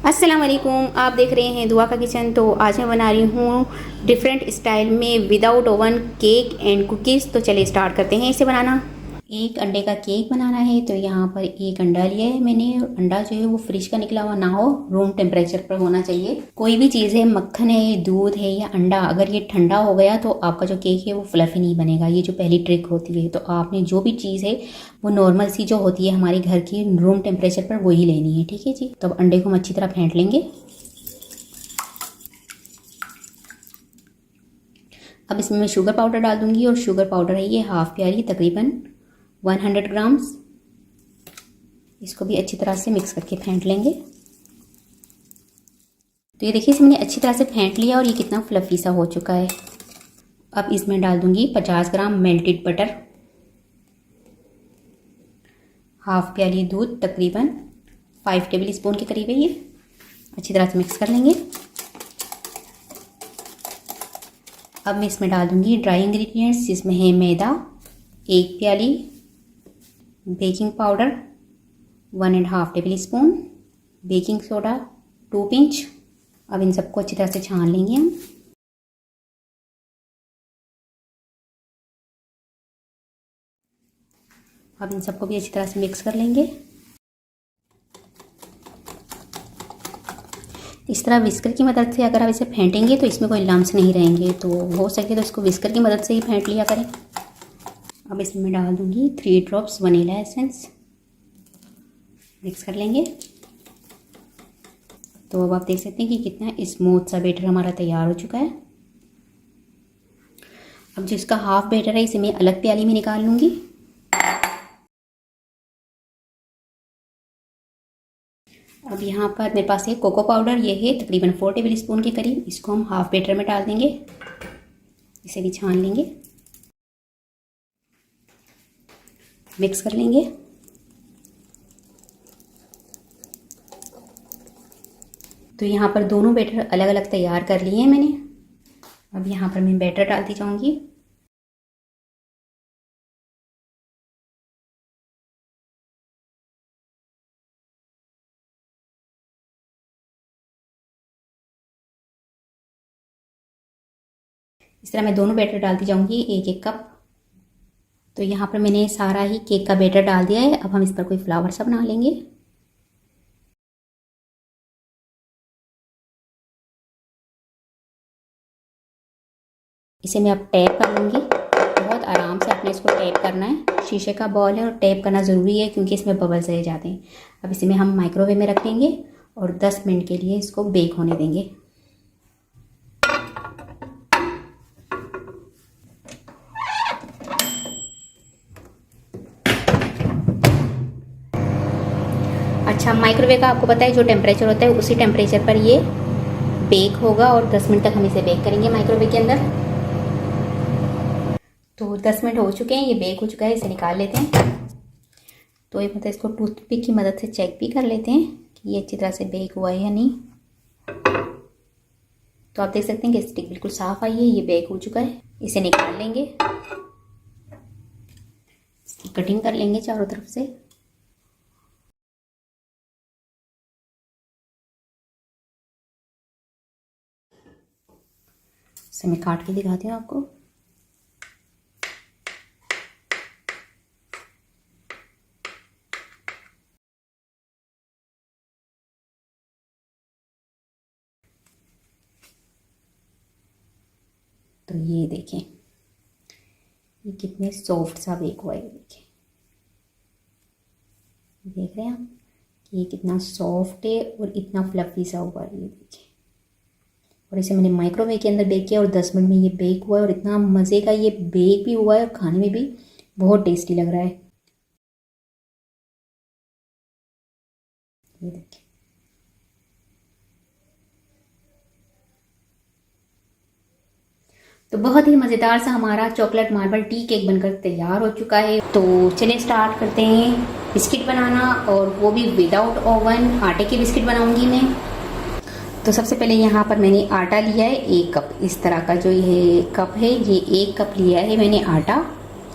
अस्सलाम वालेकुम, आप देख रहे हैं दुआ का किचन। तो आज मैं बना रही हूँ डिफरेंट स्टाइल में without oven cake and cookies. तो चलिए स्टार्ट करते हैं इसे बनाना। एक अंडे का केक बनाना है तो यहाँ पर एक अंडा लिया है मैंने। अंडा जो है वो फ्रिज का निकला हुआ ना हो, रूम टेम्परेचर पर होना चाहिए। कोई भी चीज़ है, मक्खन है, दूध है या अंडा, अगर ये ठंडा हो गया तो आपका जो केक है वो फ्लफी नहीं बनेगा। ये जो पहली ट्रिक होती है। तो आपने जो भी चीज़ है वो नॉर्मल सी जो होती है हमारे घर की, रूम टेम्परेचर पर वही लेनी है, ठीक है जी। तो अब अंडे को हम अच्छी तरह फेंट लेंगे। अब इसमें मैं शुगर पाउडर डाल दूंगी और शुगर पाउडर है ये हाफ प्याली, तकरीबन 100 ग्राम्स। इसको भी अच्छी तरह से मिक्स करके फेंट लेंगे। तो ये देखिए, इसे मैंने अच्छी तरह से फेंट लिया और ये कितना फ्लफी सा हो चुका है। अब इसमें डाल दूंगी 50 ग्राम मेल्टेड बटर, हाफ प्याली दूध, तकरीबन 5 टेबल स्पून के करीब है ये। अच्छी तरह से मिक्स कर लेंगे। अब मैं इसमें डाल दूंगी ड्राई इंग्रेडिएंट्स, जिसमें है मैदा 1 प्याली, baking powder 1.5 table spoon, baking soda 2 pinch. अब इन सबको अच्छी तरह से छान लेंगे हम। अब इन सबको भी अच्छी तरह से मिक्स कर लेंगे। इस तरह विस्कर की मदद से अगर आप इसे फेंटेंगे तो इसमें कोई लम्स नहीं रहेंगे। तो हो सके तो इसको विस्कर की मदद से ही फेंट लिया करें। अब इसमें मैं डाल दूंगी 3 ड्रॉप्स वनीला एसेंस। मिक्स कर लेंगे। तो अब आप देख सकते हैं कि कितना स्मूथ सा बैटर हमारा तैयार हो चुका है। अब जो इसका हाफ बैटर है इसे मैं अलग प्याली में निकाल लूँगी। अब यहाँ पर मेरे पास है कोको पाउडर, ये है तकरीबन 4 टेबल स्पून के करीब। इसको हम हाफ बैटर में डाल देंगे। इसे भी छान लेंगे, मिक्स कर लेंगे। तो यहाँ पर दोनों बैटर अलग अलग तैयार कर लिए हैं मैंने। अब यहाँ पर मैं बैटर डालती जाऊँगी। इस तरह मैं दोनों बैटर डालती जाऊँगी, 1-1 कप। तो यहाँ पर मैंने सारा ही केक का बैटर डाल दिया है। अब हम इस पर कोई फ्लावर सा बना लेंगे। इसे मैं अब टैप कर लूँगी। बहुत आराम से अपने इसको टैप करना है। शीशे का बॉल है और टैप करना ज़रूरी है क्योंकि इसमें बबल्स रह जाते हैं। अब इसे में हम माइक्रोवेव में रख देंगे और 10 मिनट के लिए इसको बेक होने देंगे। अच्छा, माइक्रोवेव का आपको पता है जो टेम्परेचर होता है उसी टेम्परेचर पर ये बेक होगा और 10 मिनट तक हम इसे बेक करेंगे माइक्रोवेव के अंदर। तो 10 मिनट हो चुके हैं, ये बेक हो चुका है। इसे निकाल लेते हैं। तो ये मतलब इसको टूथपिक की मदद से चेक भी कर लेते हैं कि ये अच्छी तरह से बेक हुआ है या नहीं। तो आप देख सकते हैं कि स्टिक बिल्कुल साफ़ आई है, ये बेक हो चुका है। इसे निकाल लेंगे, इसकी कटिंग कर लेंगे चारों तरफ से। इसे मैं काट के दिखाती हूँ आपको। तो ये देखें, ये कितने सॉफ्ट सा बेक हुआ है। ये देखें, देख रहे हैं आप कि ये कितना सॉफ्ट है और इतना फ्लफी सा हुआ है। ये देखें, और इसे मैंने माइक्रोवेव के अंदर बेक किया और 10 मिनट में ये बेक हुआ है और इतना मज़े का ये बेक भी हुआ है और खाने में भी बहुत टेस्टी लग रहा है। ये देखिए, तो बहुत ही मज़ेदार सा हमारा चॉकलेट मार्बल टी केक बनकर तैयार हो चुका है। तो चलिए स्टार्ट करते हैं बिस्किट बनाना, और वो भी विदाउट ओवन। आटे के बिस्किट बनाऊंगी मैं। तो सबसे पहले यहाँ पर मैंने आटा लिया है 1 कप। इस तरह का जो ये कप है, ये 1 कप लिया है मैंने आटा।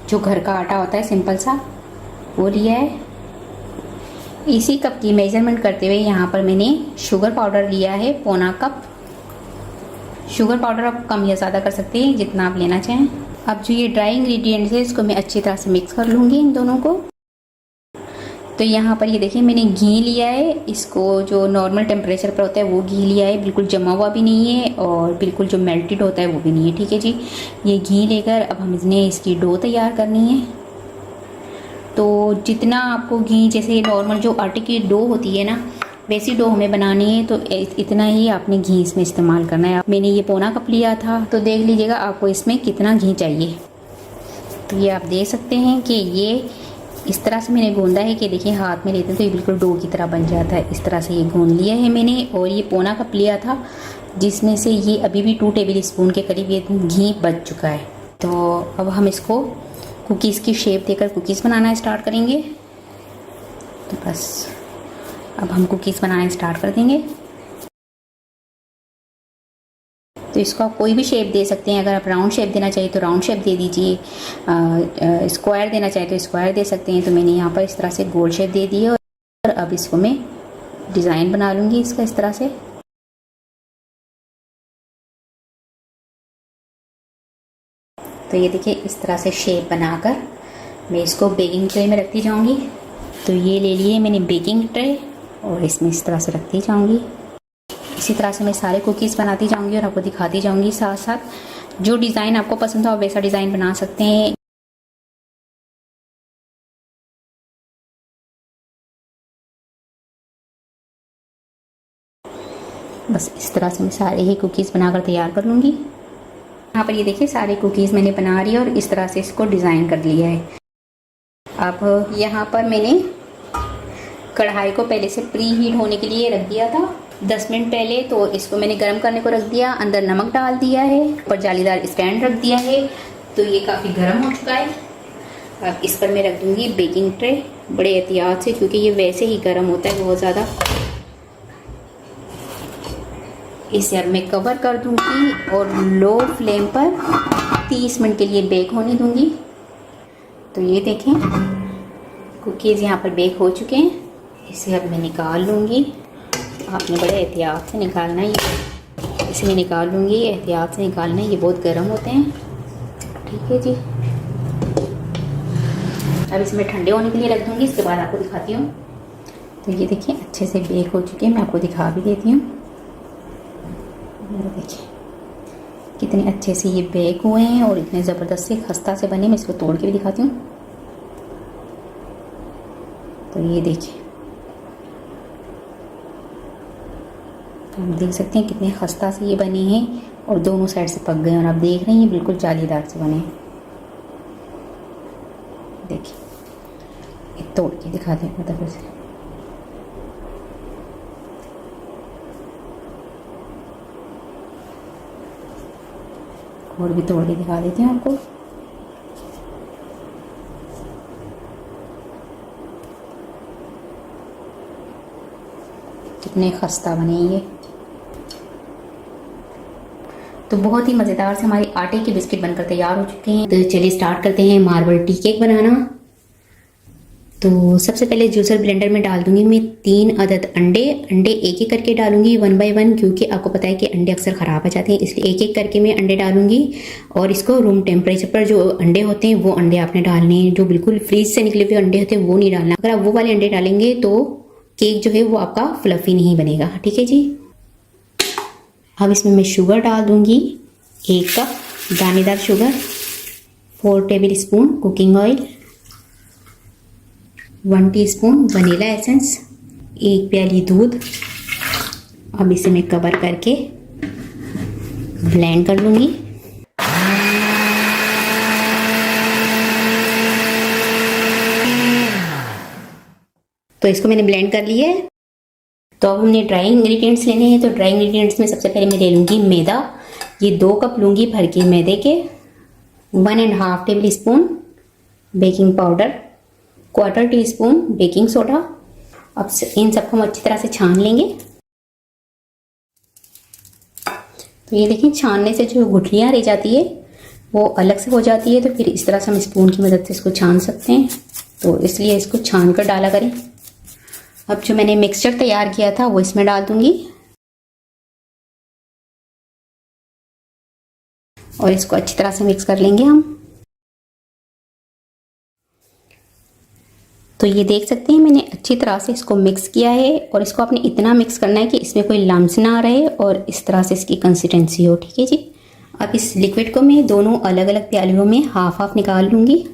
जो घर का आटा होता है सिंपल सा, वो लिया है। इसी कप की मेजरमेंट करते हुए यहाँ पर मैंने शुगर पाउडर लिया है पौना कप। शुगर पाउडर आप कम या ज़्यादा कर सकते हैं जितना आप लेना चाहें। अब जो ये ड्राई इंग्रेडिएंट्स है इसको मैं अच्छी तरह से मिक्स कर लूँगी इन दोनों को। तो यहाँ पर ये देखिए मैंने घी लिया है, इसको जो नॉर्मल टेम्परेचर पर होता है वो घी लिया है, बिल्कुल जमा हुआ भी नहीं है और बिल्कुल जो मेल्टेड होता है वो भी नहीं है। ठीक है जी, ये घी लेकर अब हमने इसकी डो तैयार करनी है। तो जितना आपको घी, जैसे नॉर्मल जो आटे की डो होती है ना वैसी डो हमें बनानी है, तो इतना ही आपने घी इसमें इस्तेमाल करना है। मैंने ये पौना कप लिया था, तो देख लीजिएगा आपको इसमें कितना घी चाहिए। तो ये आप देख सकते हैं कि ये इस तरह से मैंने गूंदा है कि देखिए हाथ में लेते हैं तो ये बिल्कुल डो की तरह बन जाता है। इस तरह से ये गूंद लिया है मैंने, और ये पौना कप लिया था जिसमें से ये अभी भी 2 टेबल स्पून के करीब ये घी बच चुका है। तो अब हम इसको कुकीज़ की शेप देकर कुकीज़ बनाना स्टार्ट करेंगे। तो बस अब हम कुकीज़ बनाना स्टार्ट कर देंगे। तो इसको आप कोई भी शेप दे सकते हैं। अगर आप राउंड शेप देना चाहिए तो राउंड शेप दे दीजिए, स्क्वायर देना चाहिए तो स्क्वायर दे सकते हैं। तो मैंने यहाँ पर इस तरह से गोल शेप दे दी है और अब इसको मैं डिज़ाइन बना लूँगी इसका इस तरह से। तो ये देखिए इस तरह से शेप बनाकर मैं इसको बेकिंग ट्रे में रखती जाऊँगी। तो ये ले लिए मैंने बेकिंग ट्रे और इसमें इस तरह से रखती जाऊँगी। इसी तरह से मैं सारे कुकीज़ बनाती जाऊँगी और आपको दिखाती जाऊँगी साथ साथ। जो डिज़ाइन आपको पसंद हो आप वैसा डिज़ाइन बना सकते हैं। बस इस तरह से मैं सारे ही कुकीज़ बनाकर तैयार कर लूँगी। यहाँ पर ये देखिए सारे कुकीज़ मैंने बना रही है और इस तरह से इसको डिज़ाइन कर लिया है। अब यहाँ पर मैंने कढ़ाई को पहले से प्री हीट होने के लिए रख दिया था 10 मिनट पहले। तो इसको मैंने गर्म करने को रख दिया, अंदर नमक डाल दिया है, ऊपर जालीदार स्टैंड रख दिया है। तो ये काफ़ी गर्म हो चुका है। अब इस पर मैं रख दूँगी बेकिंग ट्रे बड़े एहतियात से, क्योंकि ये वैसे ही गर्म होता है बहुत ज़्यादा। इसे अब मैं कवर कर दूँगी और लो फ्लेम पर 30 मिनट के लिए बेक होने दूँगी। तो ये देखें कुकीज़ यहाँ पर बेक हो चुके हैं। इसे अब मैं निकाल लूँगी। आपने बड़े एहतियात से निकालना है, ये इसे मैं निकाल लूँगी, एहतियात से निकालना है, ये बहुत गर्म होते हैं। ठीक है जी, अब इसमें ठंडे होने के लिए रख दूँगी, इसके बाद आपको दिखाती हूँ। तो ये देखिए अच्छे से बेक हो चुके हैं, मैं आपको दिखा भी देती हूँ। देखिए कितने अच्छे से ये बेक हुए हैं और इतने ज़बरदस्त से खस्ता से बने। मैं इसको तोड़ के भी दिखाती हूँ। तो ये देखिए आप देख सकते हैं कितने खस्ता से ये बने हैं और दोनों साइड से पक गए और आप देख रहे हैं ये बिल्कुल जालीदार से बने हैं। देखिए ये तोड़ के दिखा दें मतलब से। और भी तोड़ के दिखा देती हूँ आपको। कितने खस्ता बने ये। तो बहुत ही मज़ेदार से हमारे आटे के बिस्किट बनकर तैयार हो चुके हैं। तो चलिए स्टार्ट करते हैं मार्बल टी केक बनाना। तो सबसे पहले जूसर ब्लेंडर में डाल दूंगी मैं 3 अदद अंडे एक एक करके डालूंगी 1 बाय 1, क्योंकि आपको पता है कि अंडे अक्सर ख़राब हो जाते हैं, इसलिए एक एक करके मैं अंडे डालूंगी। और इसको रूम टेम्परेचर पर जो अंडे होते हैं वो अंडे आपने डालने हैं, जो बिल्कुल फ्रीज से निकले हुए अंडे होते हैं वो नहीं डालना। अगर आप वो वाले अंडे डालेंगे तो केक जो है वो आपका फ्लफी नहीं बनेगा। ठीक है जी, अब इसमें मैं शुगर डाल दूंगी 1 कप दानेदार sugar, 4 table spoon cooking oil, 1 teaspoon vanilla essence, 1 प्याली दूध। अब इसे मैं कवर करके ब्लेंड कर लूँगी। तो इसको मैंने ब्लेंड कर लिया है। तो अब हमने ड्राई इंग्रेडिएंट्स लेने हैं। तो ड्राई इंग्रेडिएंट्स में सबसे पहले मैं ले लूँगी मैदा। ये 2 कप लूँगी भर के मैदे के, 1.5 table spoon baking powder, 1/4 teaspoon baking soda. अब इन सबको हम अच्छी तरह से छान लेंगे। तो ये देखिए छानने से जो गुठलियाँ रह जाती है वो अलग से हो जाती है। तो फिर इस तरह से हम स्पून की मदद से इसको छान सकते हैं। तो इसलिए इसको छान कर डाला करें। अब जो मैंने मिक्सचर तैयार किया था वो इसमें डाल दूंगी और इसको अच्छी तरह से मिक्स कर लेंगे हम। तो ये देख सकते हैं मैंने अच्छी तरह से इसको मिक्स किया है और इसको आपने इतना मिक्स करना है कि इसमें कोई लम्स ना रहे और इस तरह से इसकी कंसिस्टेंसी हो। ठीक है जी। अब इस लिक्विड को मैं दोनों अलग अलग प्यालियों में हाफ हाफ निकाल लूँगी।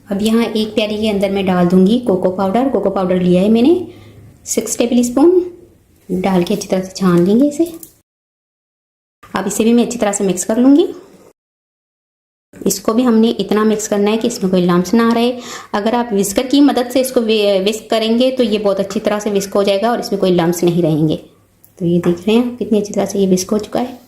अब यहाँ एक प्याली के अंदर मैं डाल दूँगी कोको पाउडर। कोको पाउडर लिया है मैंने 6 टेबल स्पून। डाल के अच्छी तरह से छान लेंगे इसे। अब इसे भी मैं अच्छी तरह से मिक्स कर लूँगी। इसको भी हमने इतना मिक्स करना है कि इसमें कोई लम्स ना रहे। अगर आप विस्कर की मदद से इसको विस्क करेंगे तो ये बहुत अच्छी तरह से विस्क हो जाएगा और इसमें कोई लम्स नहीं रहेंगे। तो ये देख रहे हैं कितनी अच्छी तरह से ये विस्क हो चुका है।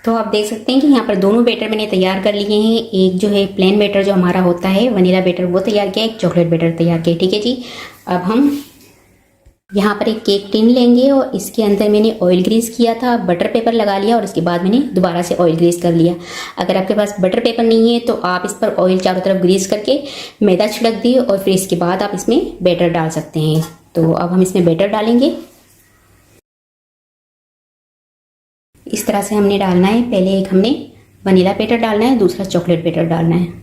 तो आप देख सकते हैं कि यहाँ पर दोनों बैटर मैंने तैयार कर लिए हैं। एक जो है प्लेन बैटर जो हमारा होता है वनीला बैटर वो तैयार किया, एक चॉकलेट बैटर तैयार किया। ठीक है जी। अब हम यहाँ पर एक केक टिन लेंगे और इसके अंदर मैंने ऑयल ग्रीस किया था, बटर पेपर लगा लिया और इसके बाद मैंने दोबारा से ऑयल ग्रीस कर लिया। अगर आपके पास बटर पेपर नहीं है तो आप इस पर ऑयल चारों तरफ ग्रीस करके मैदा छिड़क दिए और फिर इसके बाद आप इसमें बैटर डाल सकते हैं। तो अब हम इसमें बैटर डालेंगे। इस तरह से हमने डालना है। पहले एक हमने वनीला बैटर डालना है, दूसरा चॉकलेट बैटर डालना है।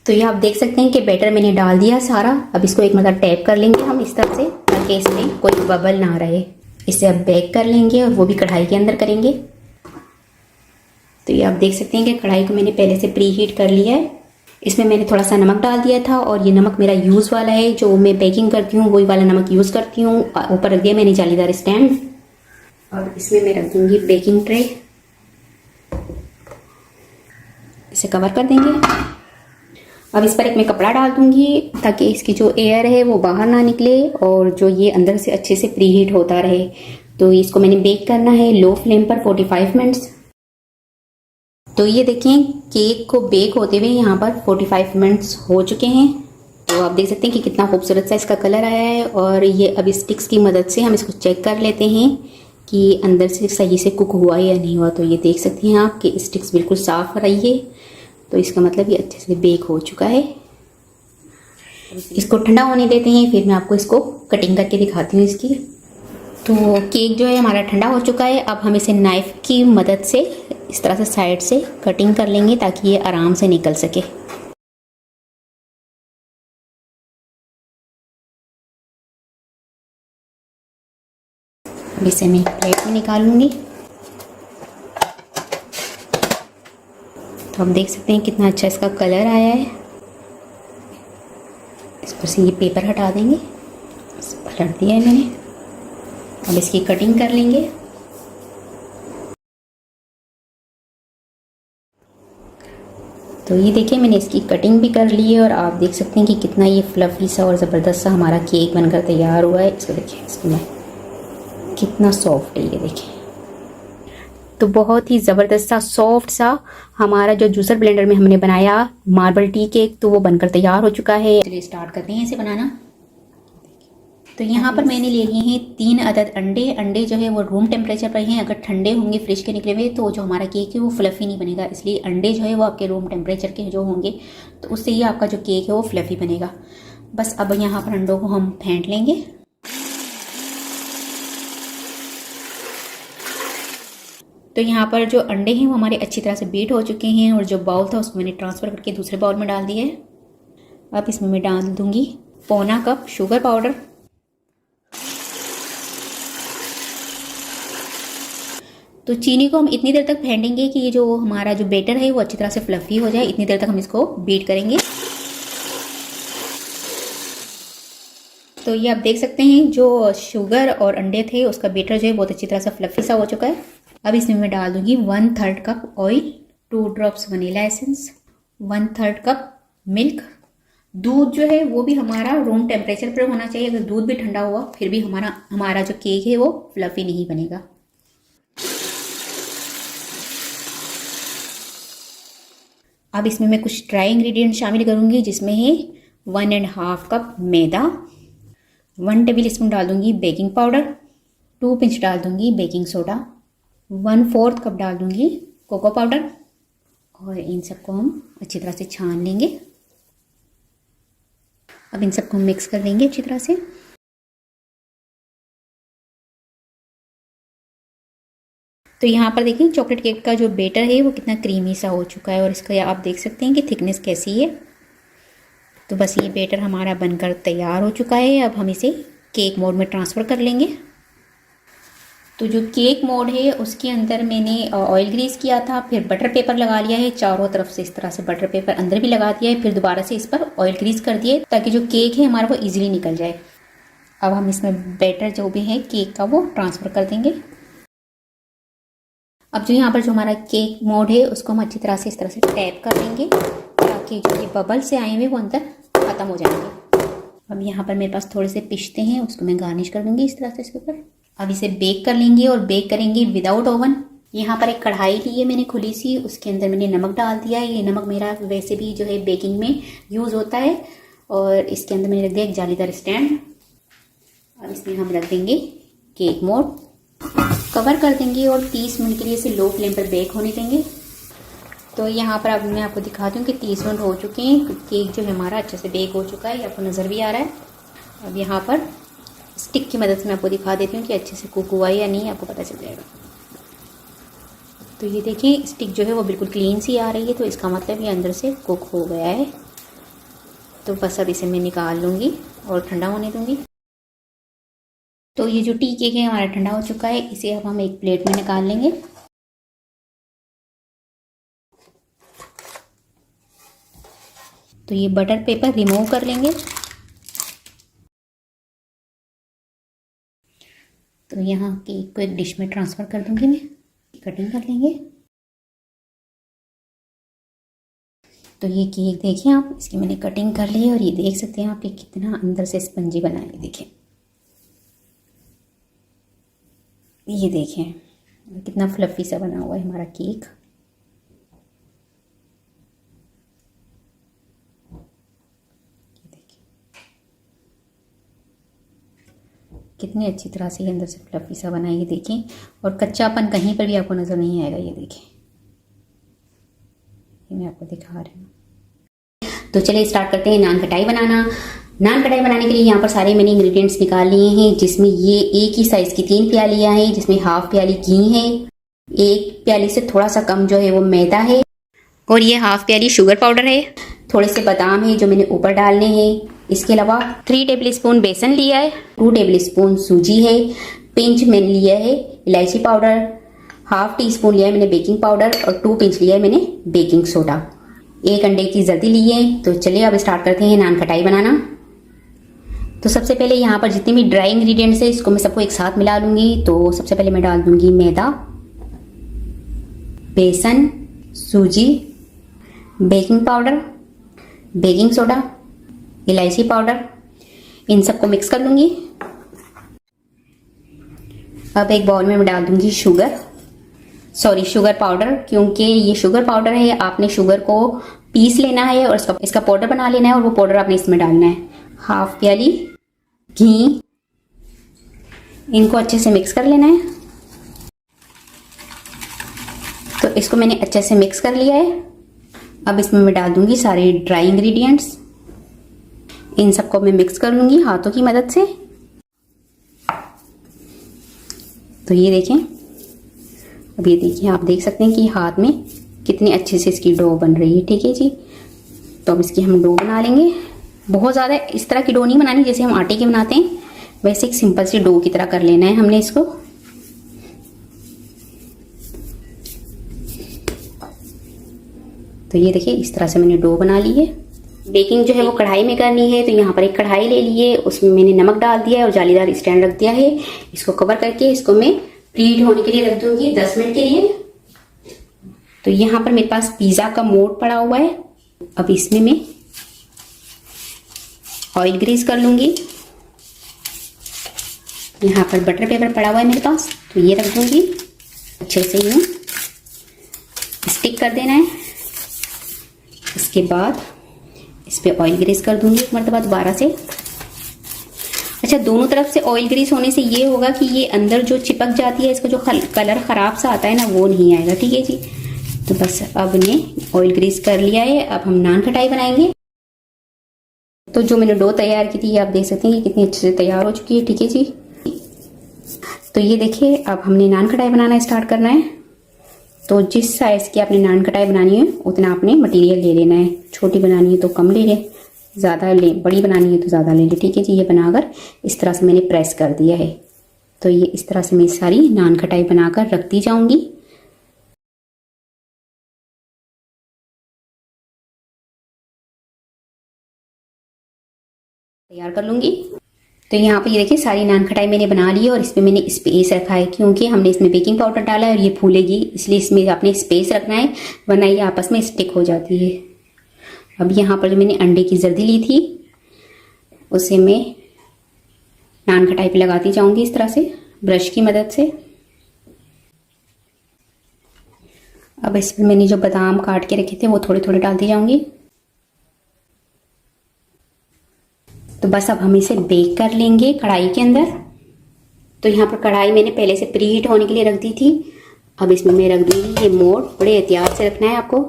तो ये आप देख सकते हैं कि बैटर मैंने डाल दिया सारा। अब इसको एक मतलब टैप कर लेंगे हम इस तरह से ताकि इसमें कोई बबल ना रहे। इसे अब बेक कर लेंगे और वो भी कढ़ाई के अंदर करेंगे। तो ये आप देख सकते हैं कि कढ़ाई को मैंने पहले से प्री हीट कर लिया है। इसमें मैंने थोड़ा सा नमक डाल दिया था और ये नमक मेरा यूज़ वाला है, जो मैं बेकिंग करती हूँ वही वाला नमक यूज़ करती हूँ। ऊपर रख दिया मैंने जालीदार स्टैंड और इसमें मैं रख दूँगी बेकिंग ट्रे। इसे कवर कर देंगे। अब इस पर एक मैं कपड़ा डाल दूंगी ताकि इसकी जो एयर है वो बाहर ना निकले और जो ये अंदर से अच्छे से प्री हीट होता रहे। तो इसको मैंने बेक करना है लो फ्लेम पर 45 मिनट्स। तो ये देखें केक को बेक होते हुए यहाँ पर 45 मिनट्स हो चुके हैं। तो आप देख सकते हैं कि कितना खूबसूरत सा इसका कलर आया है। और ये अब स्टिक्स की मदद से हम इसको चेक कर लेते हैं कि अंदर से सही से कुक हुआ या नहीं हुआ। तो ये देख सकते हैं आप कि स्टिक्स बिल्कुल साफ रही है, तो इसका मतलब ये अच्छे से बेक हो चुका है। इसको ठंडा होने देते हैं, फिर मैं आपको इसको कटिंग करके दिखाती हूँ इसकी। तो केक जो है हमारा ठंडा हो चुका है। अब हम इसे नाइफ़ की मदद से इस तरह से साइड से कटिंग कर लेंगे ताकि ये आराम से निकल सके। अब इसे मैं प्लेट में निकालूंगी। तो आप देख सकते हैं कितना अच्छा इसका कलर आया है। इस पर से ये पेपर हटा देंगे। पलट दिया है मैंने। अब इसकी कटिंग कर लेंगे। तो ये देखिए मैंने इसकी कटिंग भी कर ली है और आप देख सकते हैं कि कितना ये फ्लफी सा और ज़बरदस्त सा हमारा केक बनकर तैयार हुआ है। इसको देखिए इसमें कितना सॉफ्ट है, ये देखिए। तो बहुत ही ज़बरदस्त सा सॉफ्ट सा हमारा जो जूसर ब्लेंडर में हमने बनाया मार्बल टी केक, तो वो बनकर तैयार हो चुका है। चलिए स्टार्ट करते हैं इसे बनाना। तो यहाँ पर मैंने ले लिए हैं 3 अदद अंडे। अंडे जो है वो रूम टेम्परेचर पर हैं। अगर ठंडे होंगे फ्रिज के निकले हुए तो जो हमारा केक है वो फ्लफ़ी नहीं बनेगा। इसलिए अंडे जो है वो आपके रूम टेम्परेचर के जो होंगे तो उससे ही आपका जो केक है वो फ्लफ़ी बनेगा। बस अब यहाँ पर अंडों को हम फेंट लेंगे। तो यहाँ पर जो अंडे हैं वो हमारे अच्छी तरह से बीट हो चुके हैं और जो बाउल था उसको मैंने ट्रांसफ़र करके दूसरे बाउल में डाल दिया है। अब इसमें मैं डाल दूँगी पौना कप शुगर पाउडर। तो चीनी को हम इतनी देर तक फेंटेंगे कि ये जो हमारा जो बैटर है वो अच्छी तरह से फ्लफ़ी हो जाए। इतनी देर तक हम इसको बीट करेंगे। तो ये आप देख सकते हैं जो शुगर और अंडे थे उसका बैटर जो है बहुत अच्छी तरह से फ्लफ़ी सा हो चुका है। अब इसमें मैं डाल दूंगी 1/3 cup oil, 2 drops vanilla essence, 1/3 cup milk. दूध जो है वो भी हमारा रूम टेम्परेचर पर होना चाहिए। अगर दूध भी ठंडा हुआ फिर भी हमारा जो केक है वो फ्लफ़ी नहीं बनेगा। अब इसमें मैं कुछ ड्राई इंग्रेडिएंट शामिल करूंगी जिसमें है 1.5 कप मैदा, 1 टेबल स्पून डाल दूंगी बेकिंग पाउडर, 2 पिंच डाल दूंगी बेकिंग सोडा, 1/4 कप डाल दूंगी कोको पाउडर और इन सबको हम अच्छी तरह से छान लेंगे। अब इन सबको मिक्स कर देंगे अच्छी तरह से। तो यहाँ पर देखिए चॉकलेट केक का जो बेटर है वो कितना क्रीमी सा हो चुका है और इसका आप देख सकते हैं कि थिकनेस कैसी है। तो बस ये बेटर हमारा बनकर तैयार हो चुका है। अब हम इसे केक मोड में ट्रांसफ़र कर लेंगे। तो जो केक मोड है उसके अंदर मैंने ऑयल ग्रीस किया था, फिर बटर पेपर लगा लिया है चारों तरफ से, इस तरह से बटर पेपर अंदर भी लगा दिया है, फिर दोबारा से इस पर ऑयल ग्रीस कर दिए ताकि जो केक है हमारा वो ईजिली निकल जाए। अब हम इसमें बैटर जो भी है केक का वो ट्रांसफ़र कर देंगे। अब जो यहाँ पर जो हमारा केक मोड है उसको हम अच्छी तरह से इस तरह से टैप कर देंगे ताकि जो ये बबल से आए हुए वो अंदर ख़त्म हो जाएंगे। अब यहाँ पर मेरे पास थोड़े से पिस्ते हैं, उसको मैं गार्निश कर दूंगी इस तरह से इसके ऊपर। अब इसे बेक कर लेंगे और बेक करेंगे विदाउट ओवन। यहाँ पर एक कढ़ाई ली है मैंने खुली सी, उसके अंदर मैंने नमक डाल दिया है। ये नमक मेरा वैसे भी जो है बेकिंग में यूज़ होता है। और इसके अंदर मैंने रख दिया एक जालीदार स्टैंड। अब इसमें हम रख देंगे केक मोड, कवर कर देंगे और 30 मिनट के लिए इसे लो फ्लेम पर बेक होने देंगे। तो यहाँ पर अब मैं आपको दिखा दूँ कि 30 मिनट हो चुके हैं। केक जो है हमारा अच्छे से बेक हो चुका है, आपको नज़र भी आ रहा है। अब यहाँ पर स्टिक की मदद से मैं आपको दिखा देती हूँ कि अच्छे से कुक हुआ है या नहीं, आपको पता चल जाएगा। तो ये देखिए स्टिक जो है वो बिल्कुल क्लीन सी आ रही है, तो इसका मतलब ये अंदर से कुक हो गया है। तो बस अब इसे मैं निकाल लूँगी और ठंडा होने दूँगी। तो ये जो टी केक है हमारा ठंडा हो चुका है, इसे अब हम एक प्लेट में निकाल लेंगे। तो ये बटर पेपर रिमूव कर लेंगे। तो यहाँ केक को एक डिश में ट्रांसफ़र कर दूंगी मैं, कटिंग कर लेंगे। तो ये केक देखिए आप, इसकी मैंने कटिंग कर ली है और ये देख सकते हैं आप कि कितना अंदर से स्पंजी बना है। देखिए ये देखें कितना फ्लफी सा बना हुआ है हमारा केक। कितनी अच्छी तरह से ये अंदर से फ्लफी सा बना है, ये देखें। और कच्चापन कहीं पर भी आपको नज़र नहीं आएगा, ये देखें। ये मैं आपको दिखा रही हूँ। तो चलिए स्टार्ट करते हैं नान खटाई बनाना। नान कढ़ाई बनाने के लिए यहाँ पर सारे मैंने इंग्रेडिएंट्स निकाल लिए हैं, जिसमें ये एक ही साइज़ की 3 प्यालियाँ हैं, जिसमें हाफ प्याली घी है, 1 प्याली से थोड़ा सा कम जो है वो मैदा है और ये हाफ प्याली शुगर पाउडर है। थोड़े से बादाम है जो मैंने ऊपर डालने हैं। इसके अलावा 3 टेबलस्पून बेसन लिया है, 2 टेबलस्पून सूजी है, पिंच मैंने लिया है इलायची पाउडर, हाफ टी स्पून लिया है मैंने बेकिंग पाउडर और 2 पिंच लिया है मैंने बेकिंग सोडा, 1 अंडे की जर्दी ली है। तो चलिए अब स्टार्ट करते हैं नान खटाई बनाना। तो सबसे पहले यहाँ पर जितने भी ड्राई इंग्रेडिएंट्स है इसको मैं सबको एक साथ मिला लूँगी। तो सबसे पहले मैं डाल दूँगी मैदा, बेसन, सूजी, बेकिंग पाउडर, बेकिंग सोडा, इलायची पाउडर, इन सबको मिक्स कर लूँगी। अब एक बाउल में मैं डाल दूँगी शुगर पाउडर, क्योंकि ये शुगर पाउडर है, आपने शुगर को पीस लेना है और इसका पाउडर बना लेना है और वो पाउडर आपने इसमें डालना है। हाफ प्याली घी, इनको अच्छे से मिक्स कर लेना है। तो इसको मैंने अच्छे से मिक्स कर लिया है। अब इसमें मैं डाल दूंगी सारे ड्राई इंग्रेडिएंट्स, इन सबको मैं मिक्स कर लूंगी हाथों की मदद से। तो ये देखें, अब ये देखिए आप देख सकते हैं कि हाथ में कितनी अच्छे से इसकी डो बन रही है। ठीक है जी, तो अब इसकी हम डो बना लेंगे। बहुत ज़्यादा इस तरह की डो नहीं बनानी जैसे हम आटे की बनाते हैं, वैसे एक सिंपल सी डो की तरह कर लेना है हमने इसको। तो ये देखिए इस तरह से मैंने डो बना ली है। बेकिंग जो है वो कढ़ाई में करनी है, तो यहाँ पर एक कढ़ाई ले ली है, उसमें मैंने नमक डाल दिया है और जालीदार स्टैंड रख दिया है। इसको कवर करके इसको मैं प्रीहीट होने के लिए रख दूंगी 10 मिनट के लिए। तो यहाँ पर मेरे पास पिज़्ज़ा का मोल्ड पड़ा हुआ है। अब इसमें मैं ऑयल ग्रीस कर लूँगी। यहाँ पर बटर पेपर पड़ा हुआ है मेरे पास, तो ये रख दूँगी। अच्छे से यूँ स्टिक कर देना है। इसके बाद इस पर ऑयल ग्रीस कर दूँगी एक मरतबा दोबारा से। अच्छा, दोनों तरफ से ऑयल ग्रीस होने से ये होगा कि ये अंदर जो चिपक जाती है, इसका जो कलर ख़राब सा आता है ना, वो नहीं आएगा। ठीक है जी। तो बस अब ने ऑयल ग्रीस कर लिया है। अब हम नान खटाई बनाएंगे। तो जो मैंने डो तैयार की थी, आप देख सकते हैं कि कितनी अच्छे से तैयार हो चुकी है। ठीक है जी। तो ये देखिए, अब हमने नान खटाई बनाना स्टार्ट करना है। तो जिस साइज़ की आपने नान खटाई बनानी है उतना आपने मटेरियल ले लेना है। छोटी बनानी है तो कम ले लें, ज़्यादा ले, बड़ी बनानी है तो ज़्यादा ले लें। ठीक है जी। ये बनाकर इस तरह से मैंने प्रेस कर दिया है। तो ये इस तरह से मैं सारी नान खटाई बनाकर रखती जाऊंगी। तैयार कर लूंगी। तो यहाँ पे ये देखिए, सारी नान खटाई मैंने बना ली है और इसमें मैंने स्पेस रखा है, क्योंकि हमने इसमें बेकिंग पाउडर डाला है और ये फूलेगी, इसलिए इसमें आपने स्पेस रखना है, वरना ये आपस में स्टिक हो जाती है। अब यहाँ पर जो मैंने अंडे की जर्दी ली थी, उसे मैं नान खटाई पे लगाती जाऊंगी इस तरह से ब्रश की मदद से। अब इसमें मैंने जो बादाम काट के रखे थे वो थोड़े थोड़े डालती जाऊंगी। तो बस अब हम इसे बेक कर लेंगे कढ़ाई के अंदर। तो यहाँ पर कढ़ाई मैंने पहले से प्रीहीट होने के लिए रख दी थी। अब इसमें मैं रख दूंगी ये मोड़, बड़े एहतियात से रखना है आपको।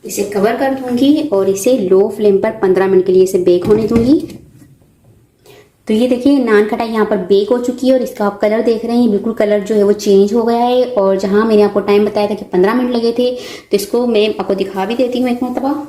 इसे कवर कर दूंगी और इसे लो फ्लेम पर 15 मिनट के लिए इसे बेक होने दूंगी। तो ये देखिए, नान खटाई यहाँ पर बेक हो चुकी है और इसका आप कलर देख रहे हैं, बिल्कुल कलर जो है वो चेंज हो गया है। और जहाँ मैंने आपको टाइम बताया था कि 15 मिनट लगे थे, तो इसको मैं आपको दिखा भी देती हूँ एक मरतबा।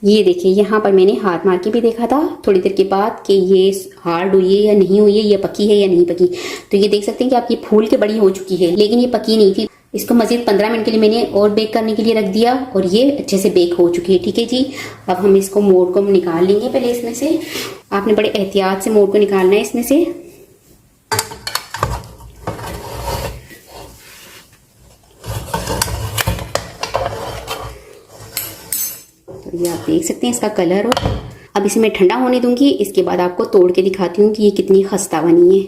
ये देखिए, यहाँ पर मैंने हाथ मार के भी देखा था थोड़ी देर के बाद कि ये हार्ड हुई है या नहीं हुई है, ये पकी है या नहीं पकी। तो ये देख सकते हैं कि आपकी फूल के बड़ी हो चुकी है, लेकिन ये पकी नहीं थी। इसको मजीद 15 मिनट के लिए मैंने और बेक करने के लिए रख दिया और ये अच्छे से बेक हो चुकी है। ठीक है जी। अब हम इसको मोड़ को निकाल लेंगे। पहले इसमें से आपने बड़े एहतियात से मोड़ को निकालना है इसमें से। तो ये आप देख सकते हैं इसका कलर। हो अब इसे मैं ठंडा होने दूंगी, इसके बाद आपको तोड़ के दिखाती हूँ कि ये कितनी खस्ता बनी है।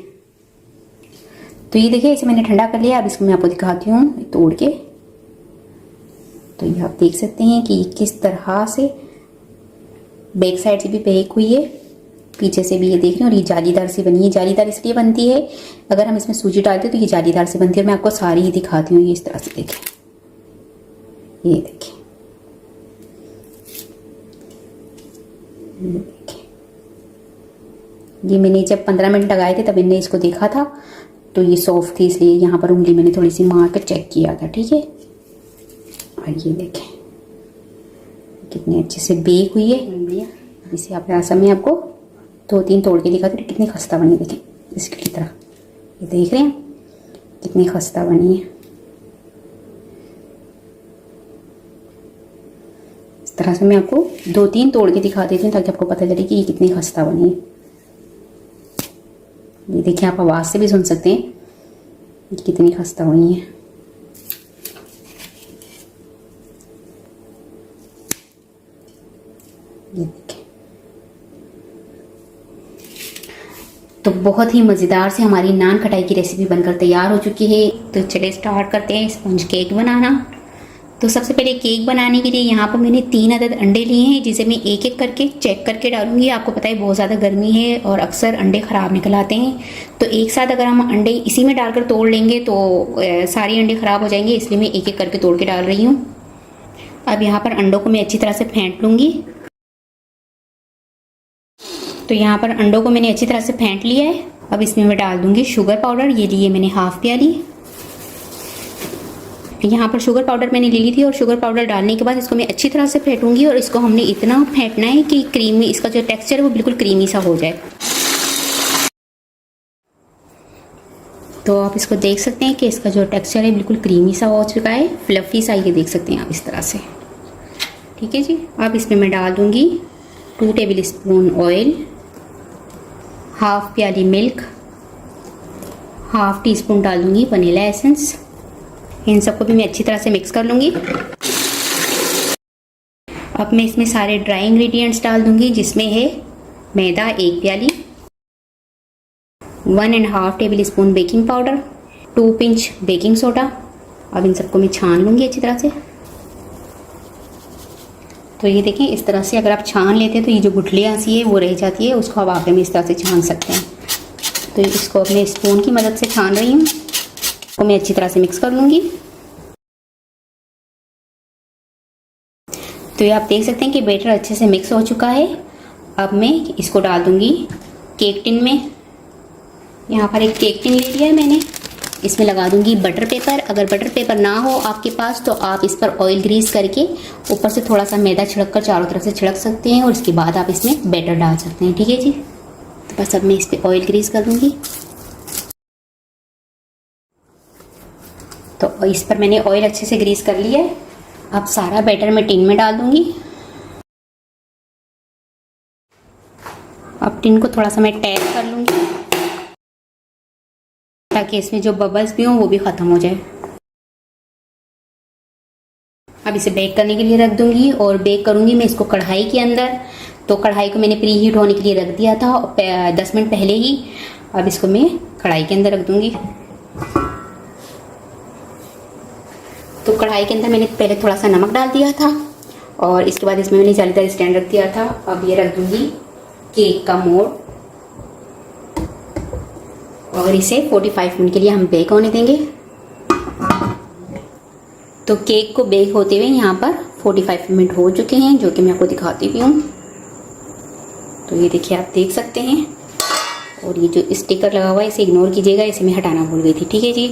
तो ये देखिए, इसे मैंने ठंडा कर लिया। अब इसको मैं आपको दिखाती हूँ तोड़ के। तो ये आप देख सकते हैं कि किस तरह से बैक साइड से भी बेक हुई है, पीछे से भी ये देख रहे हैं। और ये जालीदार सी बनी है। जालीदार इसलिए बनती है, अगर हम इसमें सूजी डालते हैं तो ये जालीदार से बनती है। मैं आपको सारी ही दिखाती हूँ। ये इस तरह से देखें, ये देखें, ये मैंने जब 15 मिनट लगाए थे तब मैंने इसको देखा था, तो ये सॉफ्ट थी, इसलिए यहाँ पर उंगली मैंने थोड़ी सी मार कर चेक किया था। ठीक है। और ये देखें कितने अच्छे से बेक हुई है। इसे आप ऐसा मैं आपको 2-3 तोड़ के दिखाती हूँ कितनी खस्ता बनी। देखें इसकी तरह, ये देख रहे हैं कितनी खस्ता बनी है। इस तरह से मैं आपको 2-3 तोड़ के दिखा देती हूँ ताकि आपको पता चले कि ये कितनी खस्ता बनी है। ये देखिए, आप आवाज़ से भी सुन सकते हैं ये कितनी खस्ता हुई है। ये देखिए, तो बहुत ही मज़ेदार से हमारी नान खटाई की रेसिपी बनकर तैयार हो चुकी है। तो चलिए स्टार्ट करते हैं स्पंज केक बनाना। तो सबसे पहले केक बनाने के लिए यहाँ पर मैंने 3 अदद अंडे लिए हैं, जिसे मैं एक एक करके चेक करके डालूंगी। आपको पता है बहुत ज़्यादा गर्मी है और अक्सर अंडे ख़राब निकल आते हैं, तो एक साथ अगर हम अंडे इसी में डालकर तोड़ लेंगे तो सारे अंडे ख़राब हो जाएंगे, इसलिए मैं एक एक करके तोड़ के डाल रही हूँ। अब यहाँ पर अंडों को मैं अच्छी तरह से फेंट लूँगी। तो यहाँ पर अंडों को मैंने अच्छी तरह से फेंट लिया है। अब इसमें मैं डाल दूँगी शुगर पाउडर। ये लिए मैंने हाफ प्याली। यहाँ पर शुगर पाउडर मैंने ले ली थी और शुगर पाउडर डालने के बाद इसको मैं अच्छी तरह से फेंटूंगी। और इसको हमने इतना फेंटना है कि क्रीमी, इसका जो टेक्सचर है वो बिल्कुल क्रीमी सा हो जाए। तो आप इसको देख सकते हैं कि इसका जो टेक्सचर है बिल्कुल क्रीमी सा हो चुका है, फ्लफी सा, ये देख सकते हैं आप इस तरह से। ठीक है जी। अब इसमें मैं डाल दूँगी 2 टेबल स्पून ऑयल, हाफ प्याली मिल्क, हाफ टी स्पून डाल दूँगी वनीला एसेंस। इन सबको भी मैं अच्छी तरह से मिक्स कर लूँगी। अब मैं इसमें सारे ड्राई इंग्रेडिएंट्स डाल दूँगी, जिसमें है मैदा 1 प्याली, 1.5 table spoon baking powder, 2 pinch baking soda. अब इन सबको मैं छान लूँगी अच्छी तरह से। तो ये देखें, इस तरह से अगर आप छान लेते हैं तो ये जो गुठलियाँ सी है वो रह जाती है, उसको आप आगे में इस तरह से छान सकते हैं। तो इसको अपने स्पून की मदद से छान रही हूँ, तो मैं अच्छी तरह से मिक्स कर लूँगी। तो ये आप देख सकते हैं कि बैटर अच्छे से मिक्स हो चुका है। अब मैं इसको डाल दूँगी केक टिन में। यहाँ पर एक केक टिन ले लिया है मैंने, इसमें लगा दूंगी बटर पेपर। अगर बटर पेपर ना हो आपके पास तो आप इस पर ऑयल ग्रीस करके ऊपर से थोड़ा सा मैदा छिड़क कर चारों तरफ से छिड़क सकते हैं, और इसके बाद आप इसमें बैटर डाल सकते हैं। ठीक है जी। तो बस अब मैं इस पर ऑयल ग्रीस कर दूंगी। तो इस पर मैंने ऑयल अच्छे से ग्रीस कर लिया है। अब सारा बैटर मैं टिन में डाल दूंगी। अब टिन को थोड़ा सा मैं टैप कर लूंगी ताकि इसमें जो बबल्स भी हों वो भी ख़त्म हो जाए। अब इसे बेक करने के लिए रख दूंगी, और बेक करूंगी मैं इसको कढ़ाई के अंदर। तो कढ़ाई को मैंने प्री हीट होने के लिए रख दिया था 10 मिनट पहले ही। अब इसको मैं कढ़ाई के अंदर रख दूंगी। तो कढ़ाई के अंदर मैंने पहले थोड़ा सा नमक डाल दिया था, और इसके बाद इसमें मैंने जालीदार स्टैंड रख दिया था। अब ये रख दूंगी केक का मोल्ड, और इसे 45 मिनट के लिए हम बेक होने देंगे। तो केक को बेक होते हुए यहाँ पर 45 मिनट हो चुके हैं, जो कि मैं आपको दिखाती भी हूँ। तो ये देखिए, आप देख सकते हैं। और ये जो स्टिकर लगा हुआ है इसे इग्नोर कीजिएगा, इसे मैं हटाना भूल गई थी। ठीक है जी।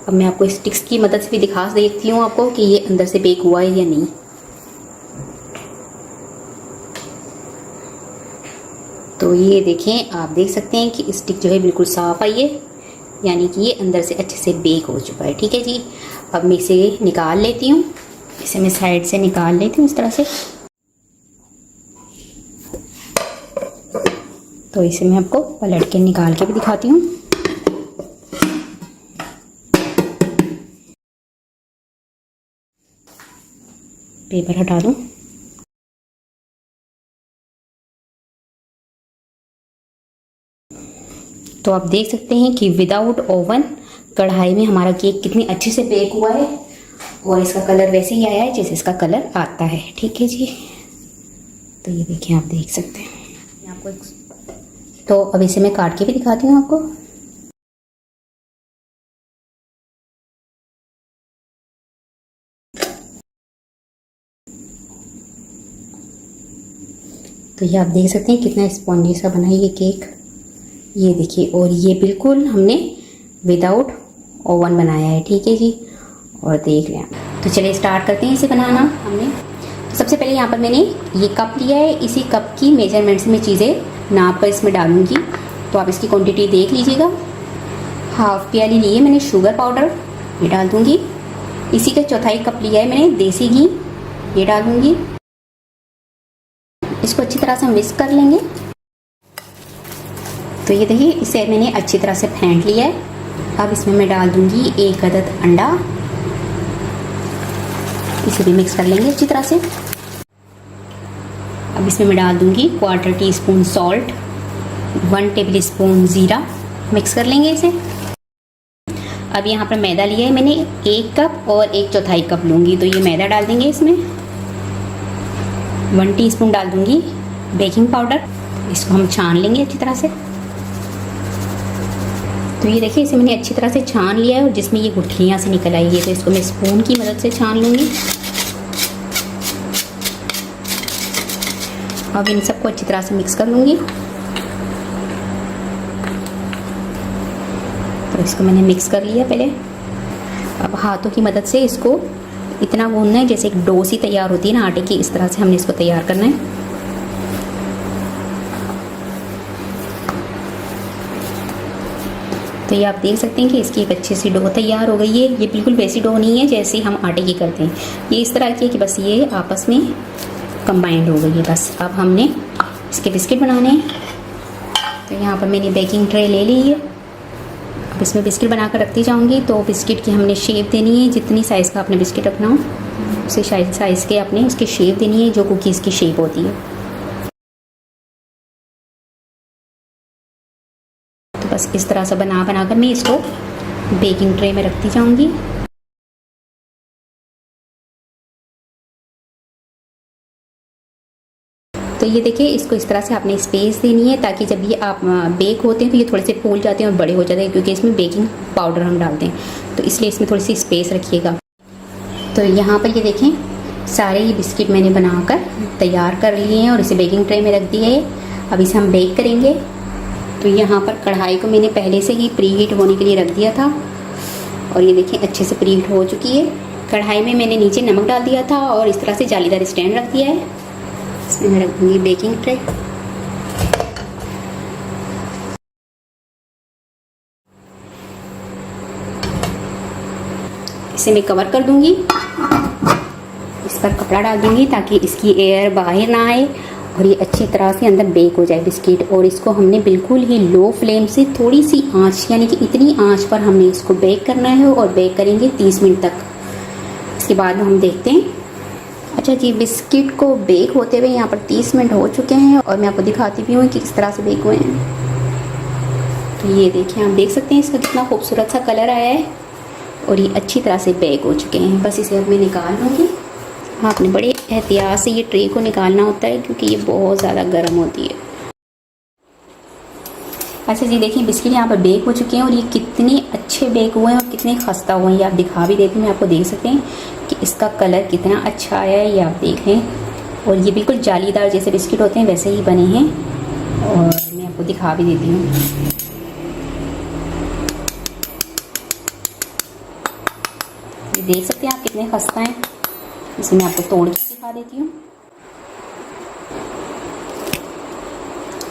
अब मैं आपको स्टिक्स की मदद से भी दिखा देती हूँ आपको कि ये अंदर से बेक हुआ है या नहीं। तो ये देखें, आप देख सकते हैं कि स्टिक जो है बिल्कुल साफ आई है, यानी कि ये अंदर से अच्छे से बेक हो चुका है। ठीक है जी। अब मैं इसे निकाल लेती हूँ। इसे मैं साइड से निकाल लेती हूँ इस तरह से। तो इसे मैं आपको पलट के निकाल के भी दिखाती हूँ। पेपर हटा दूँ। तो आप देख सकते हैं कि विदाउट ओवन कढ़ाई में हमारा केक कितनी अच्छे से बेक हुआ है, और इसका कलर वैसे ही आया है जैसे इसका कलर आता है। ठीक है जी। तो ये देखिए, आप देख सकते हैं आपको। तो अब इसे मैं काट के भी दिखाती हूँ आपको। तो ये आप देख सकते हैं कितना स्पॉन्जी सा बना है ये केक। ये देखिए, और ये बिल्कुल हमने विदाउट ओवन बनाया है। ठीक है जी। और देख लें। तो चलिए स्टार्ट करते हैं इसे बनाना। तो सबसे पहले यहाँ पर मैंने ये कप लिया है, इसी कप की मेजरमेंट से मैं चीज़ें नाप कर इसमें डालूंगी। तो आप इसकी क्वांटिटी देख लीजिएगा। हाफ प्याली ली है मैंने शुगर पाउडर, ये डाल दूंगी। इसी का चौथाई कप लिया है मैंने देसी घी, ये डाल दूंगी। इसको अच्छी तरह से मिक्स कर लेंगे। तो ये देखिए, इसे मैंने अच्छी तरह से फेंट लिया है। अब इसमें मैं डाल दूंगी 1 अदद अंडा, इसे भी मिक्स कर लेंगे अच्छी तरह से। अब इसमें मैं डाल दूंगी 1/4 टीस्पून सॉल्ट, 1 टेबल स्पून ज़ीरा, मिक्स कर लेंगे इसे। अब यहाँ पर मैदा लिया है मैंने 1 कप और 1/4 कप लूँगी। तो ये मैदा डाल देंगे इसमें। 1 टीस्पून डाल दूंगी बेकिंग पाउडर, इसको हम छान लेंगे अच्छी तरह से। तो ये देखिए, इसे मैंने अच्छी तरह से छान लिया है, और जिसमें ये गुठलियाँ से निकल आई है, तो इसको मैं स्पून की मदद से छान लूँगी। अब इन सबको अच्छी तरह से मिक्स कर लूँगी। तो इसको मैंने मिक्स कर लिया पहले। अब हाथों की मदद से इसको इतना गूंदना है जैसे एक डो सी तैयार होती है ना आटे की, इस तरह से हमने इसको तैयार करना है। तो ये आप देख सकते हैं कि इसकी एक अच्छी सी डो तैयार हो गई है। ये बिल्कुल वैसी डो नहीं है जैसे हम आटे की करते हैं, ये इस तरह की है कि बस ये आपस में कंबाइंड हो गई है। बस अब हमने इसके बिस्किट बनाने हैं। तो यहाँ पर मैंने बेकिंग ट्रे ले ली है। अब इसमें बिस्किट बना कर रखती जाऊँगी। तो बिस्किट की हमने शेप देनी है, जितनी साइज़ का आपने बिस्किट रखना हो उसी साइज़ के आपने उसकी शेप देनी है, जो कुकीज़ की शेप होती है। तो बस इस तरह से बना कर मैं इसको बेकिंग ट्रे में रखती जाऊँगी। ये देखिए, इसको इस तरह से आपने स्पेस देनी है ताकि जब ये आप बेक होते हैं तो ये थोड़े से फूल जाते हैं और बड़े हो जाते हैं, क्योंकि इसमें बेकिंग पाउडर हम डालते हैं, तो इसलिए इसमें थोड़ी सी स्पेस रखिएगा। तो यहाँ पर ये देखें, सारे ही बिस्किट मैंने बनाकर तैयार कर लिए हैं और इसे बेकिंग ट्रे में रख दिया है। अब इसे हम बेक करेंगे। तो यहाँ पर कढ़ाई को मैंने पहले से ही प्री हीट होने के लिए रख दिया था और ये देखिए अच्छे से प्री हीट हो चुकी है। कढ़ाई में मैंने नीचे नमक डाल दिया था और इस तरह से जालीदार स्टैंड रख दिया है। इसमें मैं रख दूँगी बेकिंग ट्रे। इसे मैं कवर कर दूँगी, इस पर कपड़ा डाल दूँगी ताकि इसकी एयर बाहर ना आए और ये अच्छी तरह से अंदर बेक हो जाए बिस्किट। और इसको हमने बिल्कुल ही लो फ्लेम से थोड़ी सी आंच, यानी कि इतनी आंच पर हमने इसको बेक करना है और बेक करेंगे 30 मिनट तक। इसके बाद हम देखते हैं। अच्छा जी, बिस्किट को बेक होते हुए यहाँ पर 30 मिनट हो चुके हैं और मैं आपको दिखाती भी हूँ कि किस तरह से बेक हुए हैं। तो ये देखिए, आप देख सकते हैं इसका कितना खूबसूरत सा कलर आया है और ये अच्छी तरह से बेक हो चुके हैं। बस इसे अब मैं निकाल लूँगी। आपने बड़े एहतियात से ये ट्रे को निकालना होता है क्योंकि ये बहुत ज़्यादा गर्म होती है। अच्छा जी, देखिए बिस्किट यहाँ पर बेक हो चुके हैं और ये कितने अच्छे बेक हुए हैं और कितने खस्ता हुए हैं, ये आप दिखा भी देती हूँ। आपको देख सकते हैं कि इसका कलर कितना अच्छा आया है, ये आप देख लें। और ये बिल्कुल जालीदार जैसे बिस्किट होते हैं वैसे ही बने हैं और मैं आपको दिखा भी देती हूँ। ये देख सकते हैं आप कितने खस्ता हैं। इसे मैं आपको तोड़ के दिखा देती हूँ।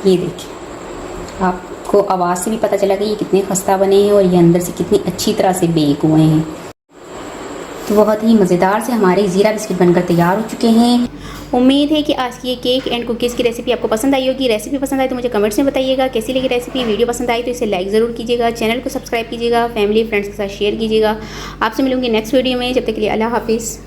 ये देखिए, आपको आवाज़ से भी पता चला कि ये कितने खस्ता बने हैं और ये अंदर से कितनी अच्छी तरह से बेक हुए हैं। तो बहुत ही मज़ेदार से हमारे ज़ीरा बिस्किट बनकर तैयार हो चुके हैं। उम्मीद है कि आज की ये केक एंड कुकीज़ की रेसिपी आपको पसंद आई होगी। रेसिपी पसंद आई तो मुझे कमेंट्स में बताइएगा कैसी लगी रेसिपी। वीडियो पसंद आई तो इसे लाइक ज़रूर कीजिएगा, चैनल को सब्सक्राइब कीजिएगा, फैमिली फ्रेंड्स के साथ शेयर कीजिएगा। आपसे मिलूंगी नेक्स्ट वीडियो में। जब तक के लिए अल्लाह हाफिज़।